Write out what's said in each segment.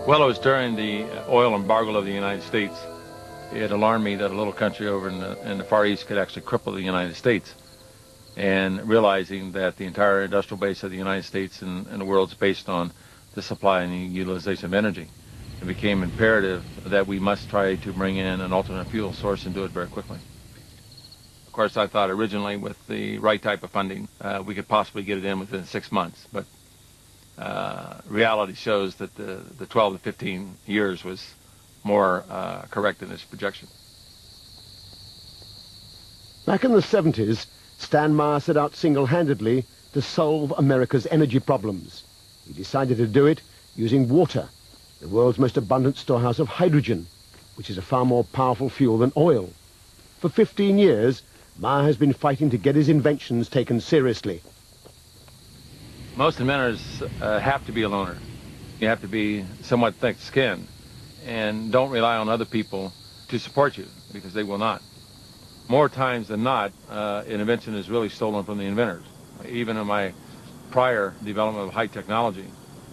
Well, it was during the oil embargo of the United States. It alarmed me that a little country over in the Far East could actually cripple the United States. And realizing that the entire industrial base of the United States and the world is based on the supply and the utilization of energy, it became imperative that we must try to bring in an alternate fuel source and do it very quickly. Of course, I thought originally with the right type of funding, we could possibly get it in within 6 months. But reality shows that the 12 to 15 years was more correct in this projection. Back in the 70s, Stan Meyer set out single-handedly to solve America's energy problems. He decided to do it using water, the world's most abundant storehouse of hydrogen, which is a far more powerful fuel than oil. For 15 years, Meyer has been fighting to get his inventions taken seriously. Most inventors have to be a loner. You have to be somewhat thick-skinned and don't rely on other people to support you, because they will not. More times than not, an invention is really stolen from the inventors. Even in my prior development of high technology,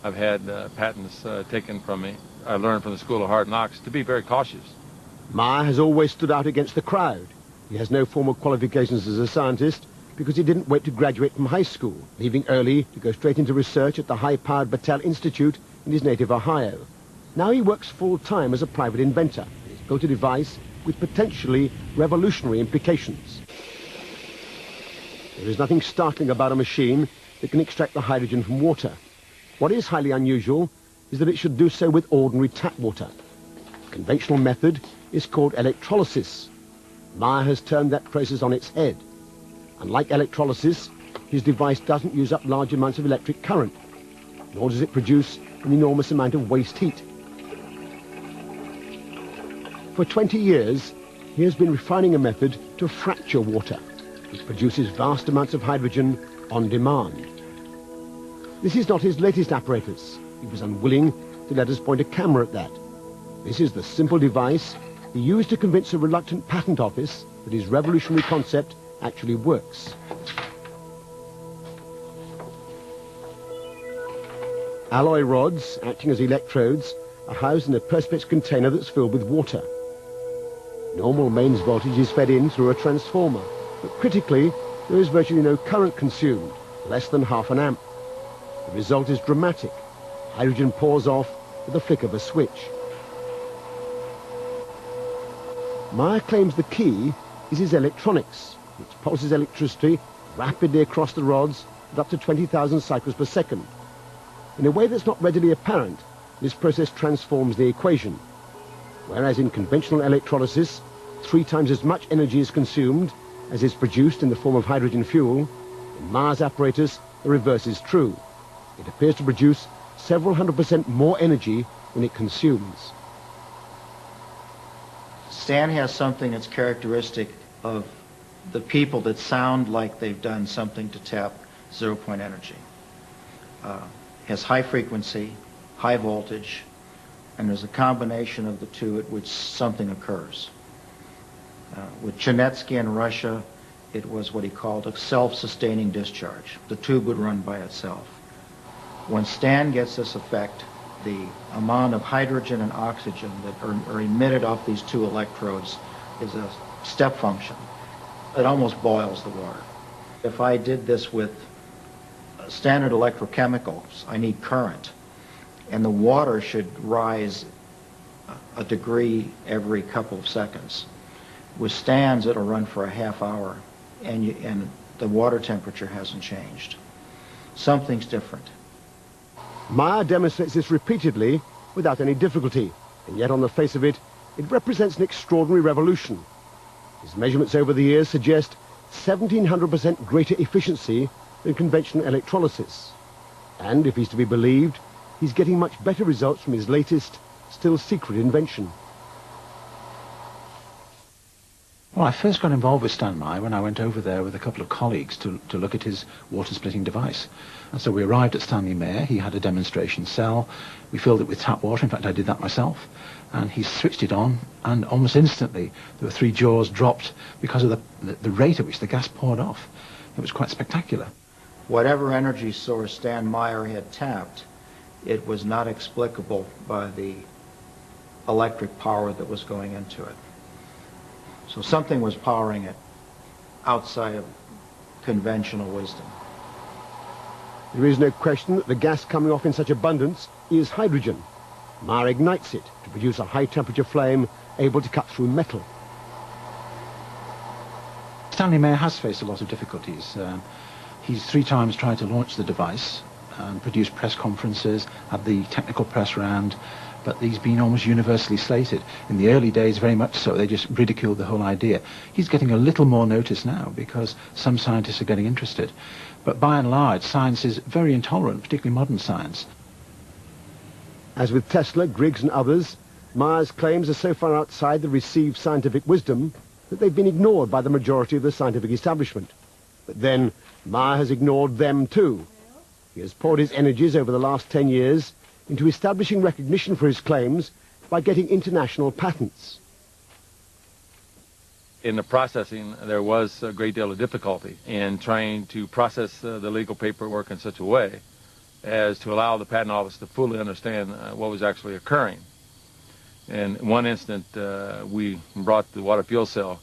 I've had patents taken from me. I learned from the School of Hard Knocks to be very cautious. Meyer has always stood out against the crowd. He has no formal qualifications as a scientist because he didn't wait to graduate from high school, leaving early to go straight into research at the high-powered Battelle Institute in his native Ohio. Now he works full-time as a private inventor. He's built a device with potentially revolutionary implications. There is nothing startling about a machine that can extract the hydrogen from water. What is highly unusual is that it should do so with ordinary tap water. The conventional method is called electrolysis. Meyer has turned that process on its head. Unlike electrolysis, his device doesn't use up large amounts of electric current, nor does it produce an enormous amount of waste heat. For 20 years, he has been refining a method to fracture water, which produces vast amounts of hydrogen on demand. This is not his latest apparatus. He was unwilling to let us point a camera at that. This is the simple device he used to convince a reluctant patent office that his revolutionary concept actually works. Alloy rods, acting as electrodes, are housed in a perspex container that's filled with water. Normal mains voltage is fed in through a transformer, but critically, there is virtually no current consumed, less than half an amp. The result is dramatic. Hydrogen pours off with the flick of a switch. Meyer claims the key is his electronics, which pulses electricity rapidly across the rods at up to 20,000 cycles per second. In a way that's not readily apparent, this process transforms the equation. Whereas in conventional electrolysis, 3 times as much energy is consumed as is produced in the form of hydrogen fuel, in Meyer's apparatus, the reverse is true. It appears to produce several 100% more energy than it consumes. Stan has something that's characteristic of the people that sound like they've done something to tap zero-point energy. Has high frequency, high voltage, and there's a combination of the two at which something occurs. With Chernetsky in Russia, it was what he called a self-sustaining discharge. The tube would run by itself. When Stan gets this effect, the amount of hydrogen and oxygen that are emitted off these 2 electrodes is a step function. It almost boils the water. If I did this with standard electrochemicals, I need current, and the water should rise a degree every couple of seconds. With Stan's, it'll run for a half hour, and the water temperature hasn't changed. Something's different. Meyer demonstrates this repeatedly without any difficulty, and yet on the face of it, it represents an extraordinary revolution. His measurements over the years suggest 1,700% greater efficiency than conventional electrolysis. And if he's to be believed, he's getting much better results from his latest, still secret invention. Well, I first got involved with Stan Meyer when I went over there with a couple of colleagues to look at his water-splitting device. And so we arrived at Stanley Mayer. He had a demonstration cell. We filled it with tap water. In fact, I did that myself. And he switched it on, and almost instantly there were 3 jaws dropped because of the rate at which the gas poured off. It was quite spectacular. Whatever energy source Stan Meyer had tapped it was not explicable by the electric power that was going into it. So something was powering it outside of conventional wisdom. There is no question that the gas coming off in such abundance is hydrogen. Meyer ignites it to produce a high-temperature flame able to cut through metal. Stanley Meyer has faced a lot of difficulties. He's 3 times tried to launch the device and produce press conferences, had the technical press round, but he's been almost universally slated. In the early days, very much so, they just ridiculed the whole idea. He's getting a little more notice now because some scientists are getting interested. But by and large, science is very intolerant, particularly modern science. As with Tesla, Griggs and others, Meyer's claims are so far outside the received scientific wisdom that they've been ignored by the majority of the scientific establishment. But then, Meyer has ignored them too. He has poured his energies over the last 10 years into establishing recognition for his claims by getting international patents. In the processing, there was a great deal of difficulty in trying to process the legal paperwork in such a way as to allow the Patent Office to fully understand what was actually occurring. In one instant, we brought the water fuel cell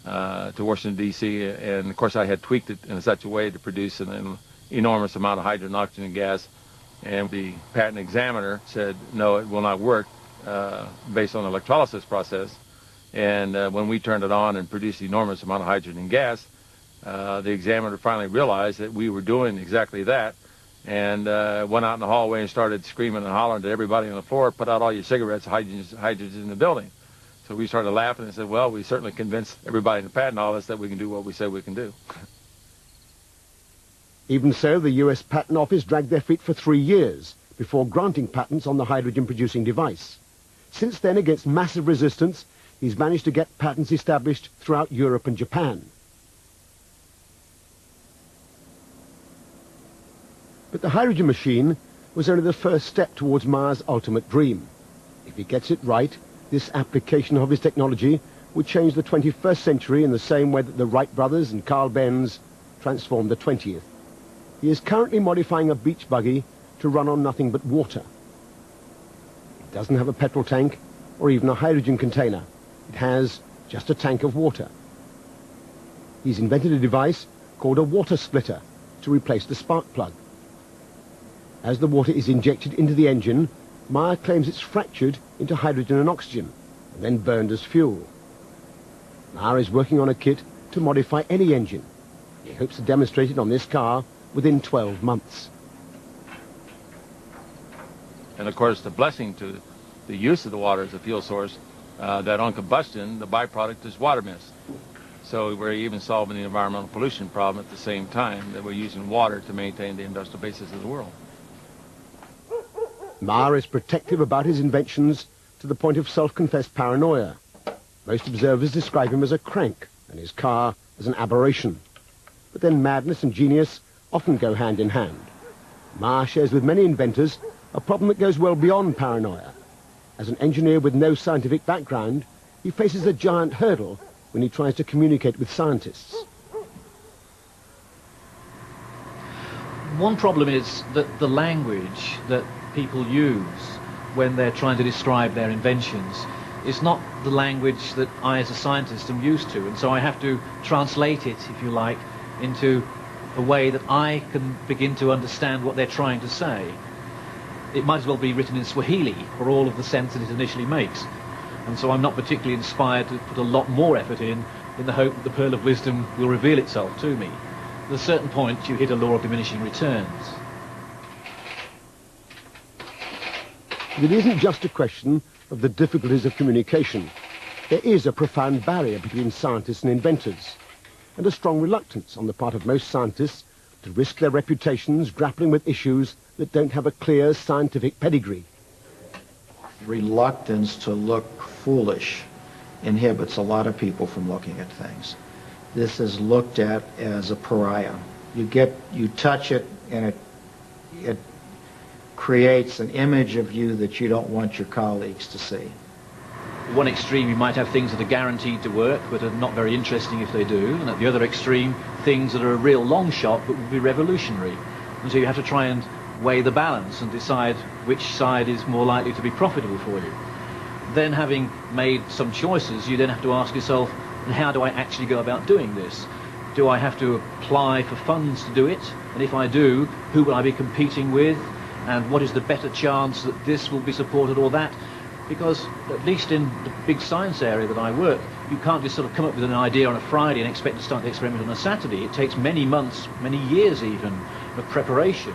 to Washington, D.C., and of course I had tweaked it in such a way to produce an enormous amount of hydrogen oxygen gas, and the patent examiner said, no, it will not work based on the electrolysis process. And when we turned it on and produced an enormous amount of hydrogen gas, the examiner finally realized that we were doing exactly that, and went out in the hallway and started screaming and hollering to everybody on the floor, put out all your cigarettes, hydrogen's in the building. So we started laughing and said, well, we certainly convinced everybody in the patent office that we can do what we said we can do. Even so, the US Patent Office dragged their feet for 3 years before granting patents on the hydrogen-producing device. Since then, against massive resistance, he's managed to get patents established throughout Europe and Japan. But the hydrogen machine was only the first step towards Meyer's ultimate dream. If he gets it right, this application of his technology would change the 21st century in the same way that the Wright brothers and Carl Benz transformed the 20th. He is currently modifying a beach buggy to run on nothing but water. It doesn't have a petrol tank or even a hydrogen container. It has just a tank of water. He's invented a device called a water splitter to replace the spark plug. As the water is injected into the engine, Meyer claims it's fractured into hydrogen and oxygen and then burned as fuel. Meyer is working on a kit to modify any engine. He hopes to demonstrate it on this car within 12 months. And of course, the blessing to the use of the water as a fuel source, that on combustion, the byproduct is water mist. So we're even solving the environmental pollution problem at the same time that we're using water to maintain the industrial basis of the world. Meyer is protective about his inventions to the point of self-confessed paranoia. Most observers describe him as a crank and his car as an aberration. But then madness and genius often go hand in hand. Meyer shares with many inventors a problem that goes well beyond paranoia. As an engineer with no scientific background, he faces a giant hurdle when he tries to communicate with scientists. One problem is that the language that people use when they're trying to describe their inventions is not the language that I as a scientist am used to, and so I have to translate it, if you like, into a way that I can begin to understand what they're trying to say. It might as well be written in Swahili for all of the sense that it initially makes, and so I'm not particularly inspired to put a lot more effort in the hope that the pearl of wisdom will reveal itself to me. At a certain point you hit a law of diminishing returns. It isn't just a question of the difficulties of communication. There is a profound barrier between scientists and inventors, and a strong reluctance on the part of most scientists to risk their reputations grappling with issues that don't have a clear scientific pedigree. Reluctance to look foolish inhibits a lot of people from looking at things. This is looked at as a pariah. You touch it, and it creates an image of you that you don't want your colleagues to see. At one extreme you might have things that are guaranteed to work but are not very interesting if they do, and at the other extreme things that are a real long shot but would be revolutionary. And so you have to try and weigh the balance and decide which side is more likely to be profitable for you. Then, having made some choices, you then have to ask yourself, how do I actually go about doing this? Do I have to apply for funds to do it? And if I do, who will I be competing with? And what is the better chance that this will be supported or that? Because, at least in the big science area that I work, you can't just sort of come up with an idea on a Friday and expect to start the experiment on a Saturday. It takes many months, many years even, of preparation.